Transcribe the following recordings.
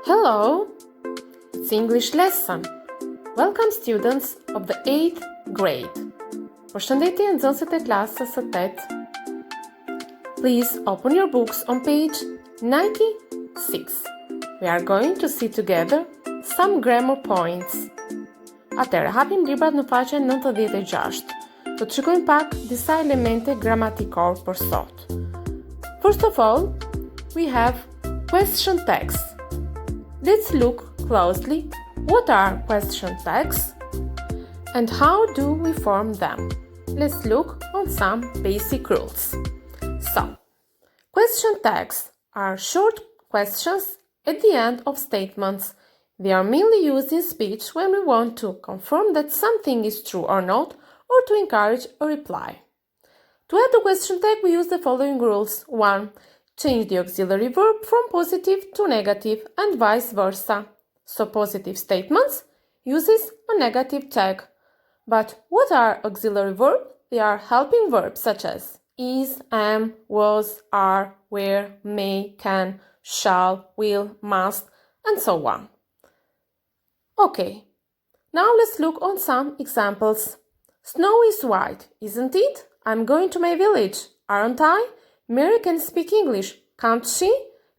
Hello, it's English lesson. Welcome students of the 8th grade. Përshëndetje nxënësit e klasës së 8. Please open your books on page 96. We are going to see together some grammar points. Atëherë, hapim librat në faqen 96. Do të shikojmë pak disa elemente gramatikor për sot. First of all, we have question tags. Let's look closely what are question tags and how do we form them. Let's look on some basic rules. So, question tags are short questions at the end of statements. They are mainly used in speech when we want to confirm that something is true or not, or to encourage a reply. To add the question tag, we use the following rules. 1. Change the auxiliary verb from positive to negative and vice versa. So positive statements uses a negative tag. But what are auxiliary verbs? They are helping verbs such as is, am, was, are, were, may, can, shall, will, must, and so on. Okay, now let's look on some examples. Snow is white, isn't it? I'm going to my village, aren't I? Mary can speak English, can't she?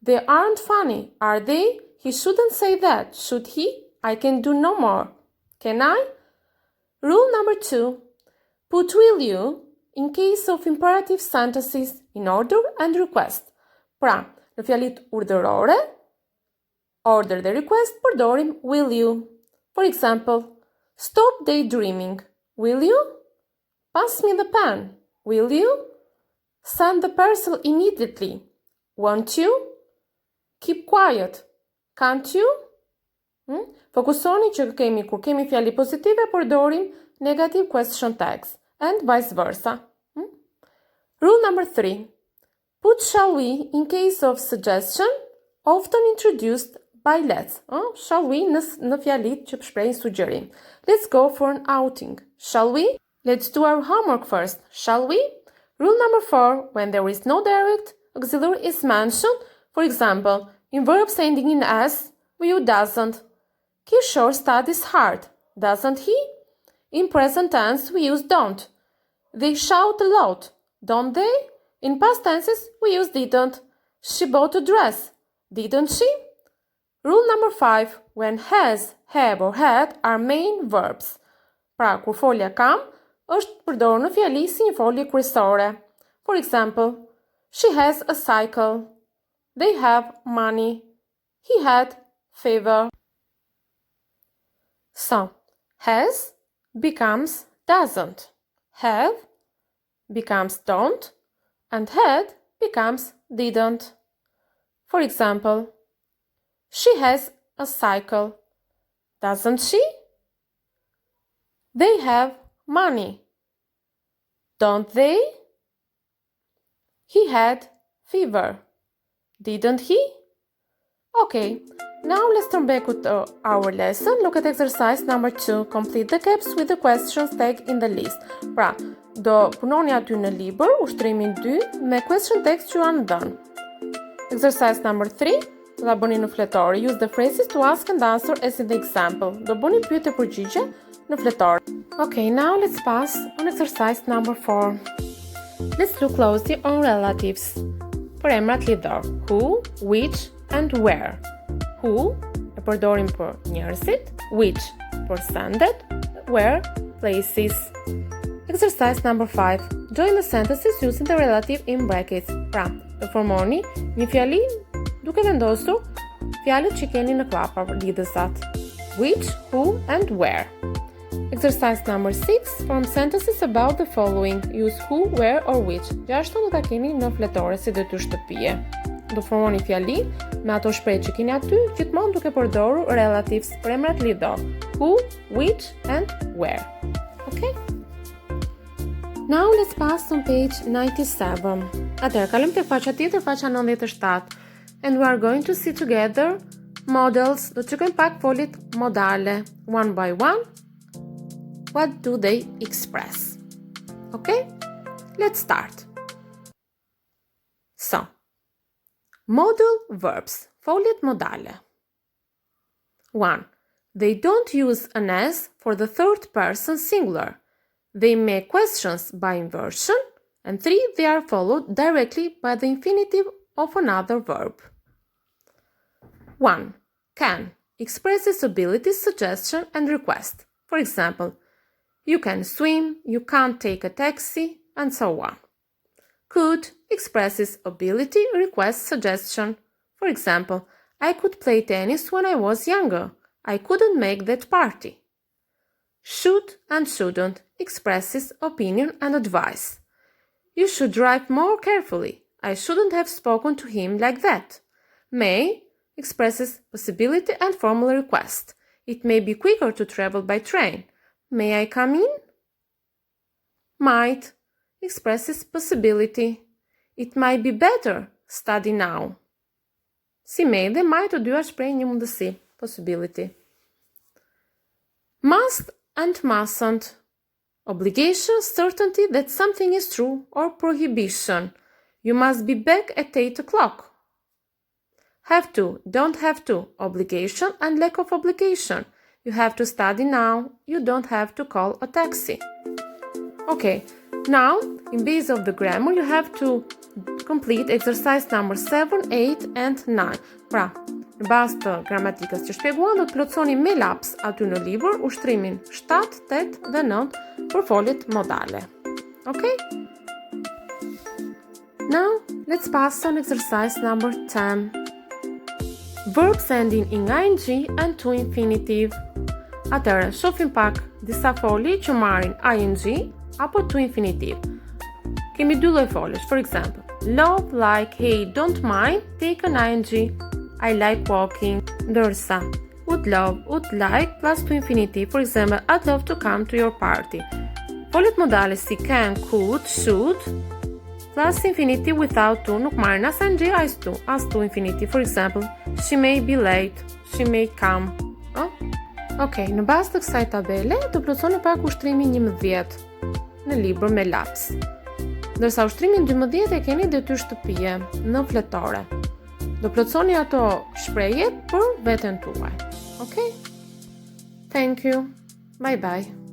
They aren't funny, are they? He shouldn't say that, should he? I can do no more. Can I? Rule number 2. Put will you in case of imperative sentences in order and request. Pra, në fjalit urdhërore, order dhe request, përdorim will you. For example, stop daydreaming. Will you? Pass me the pen. Will you? Send the parcel immediately. Won't you? Keep quiet. Can't you? Fokusoni që kur kemi fjali pozitive, përdorim negative question tags and vice versa. Rule number 3. Put shall we in case of suggestion, often introduced by let's. Shall we në fjalit që shprehin sugjerim. Let's go for an outing. Shall we? Let's do our homework first. Shall we? Rule number 4. When there is no direct auxiliary is mentioned, for example, in verbs ending in s, we use doesn't. Kishore studies hard, doesn't he? In present tense, we use don't. They shout a lot, don't they? In past tenses, we use didn't. She bought a dress, didn't she? Rule number 5. When has, have or had are main verbs. Pra, kur folja kam, është përdorur në fjali si një folje kryesore. For example, she has a cycle. They have money. He had fever. So, has becomes doesn't. Have becomes don't. And had becomes didn't. For example, she has a cycle. Doesn't she? They have money. Don't they? He had fever. Didn't he? Okay, now let's turn back to our lesson. Look at exercise number 2. Complete the gaps with the questions tag in the list. Pra, do punoni aty në libër, ushtrimin 2, me question text që janë dhënë. Exercise number 3. Do ta bëni në fletore. Use the phrases to ask and answer as in the example. Do bëni pyetje përgjigje në fletore. Okay, now let's pass on exercise number 4. Let's look closely on relatives. Për emrat lidhor. Who, which, and where. Who e përdorim për njerëzit, which për sendet, where places. Exercise number 5. Join the sentences using the relative in brackets. Pra, të formoni një fjali duke vendosur fjalët që keni në klapa për lidhësat. Which, who, and where. Exercise number 6. Form sentences about the following. Use who, where, or which. Gjashtu do ta keni në fletore si detyrë shtëpie. Do formoni fjali me ato shprehje që keni aty, gjithmonë duke përdorur relatives për emrat lidhor. Who, which, and where. Okay? Now let's pass on page 97. Atëherë, kalojmë te faqja tjetër, faqja 97. And we are going to see together modals. Do të shikojmë pak foljet modale, one by one. What do they express? Okay? Let's start. So, modal verbs, foljet modale. 1. They don't use an S for the third person singular. They make questions by inversion. And 3. They are followed directly by the infinitive of another verb. 1. Can expresses ability, suggestion, and request. For example, you can swim, you can't take a taxi, and so on. Could expresses ability, request, suggestion. For example, I could play tennis when I was younger. I couldn't make that party. Should and shouldn't expresses opinion and advice. You should drive more carefully. I shouldn't have spoken to him like that. May expresses possibility and formal request. It may be quicker to travel by train. May I come in? Might expresses possibility. It might be better study now. Si may dhe might të dyja shprehë një mundësi, possibility. Must and mustn't. Obligation, certainty that something is true, or prohibition. You must be back at 8 o'clock. Have to, don't have to. Obligation and lack of obligation. You have to study now. You don't have to call a taxi. Okay, now, in base of the grammar, you have to complete exercise number 7, 8 and 9. Pra, në bazë të gramatikës që shpjeguan, do të plotësoni me laps aty në libër ushtrimin 7, 8 dhe 9 për foljet modale. Okay? Now, let's pass on exercise number 10. Verbs ending in ing and to infinitive. Atëherë, shohim pak disa folje që marrin ing apo to infinitive. Kemi dy lloj folësh, for example, love, like, hey, don't mind, take an ing, I like walking, ndërsa would love, would like plus to infinitive, for example, I'd love to come to your party. Foljet modale si can, could, should, plus infinitive without to nuk marrin as ing as to infinitive, for example, she may be late, she may come. Oh? Ok, në bazë të kësaj tabele, do plotësoni pak ushtrimin 11 në libër me laps. Ndërsa ushtrimin 12 e keni detyrë shtëpie në fletore. Do plotësoni ato shprehje për veten tuaj. Ok? Thank you. Bye bye.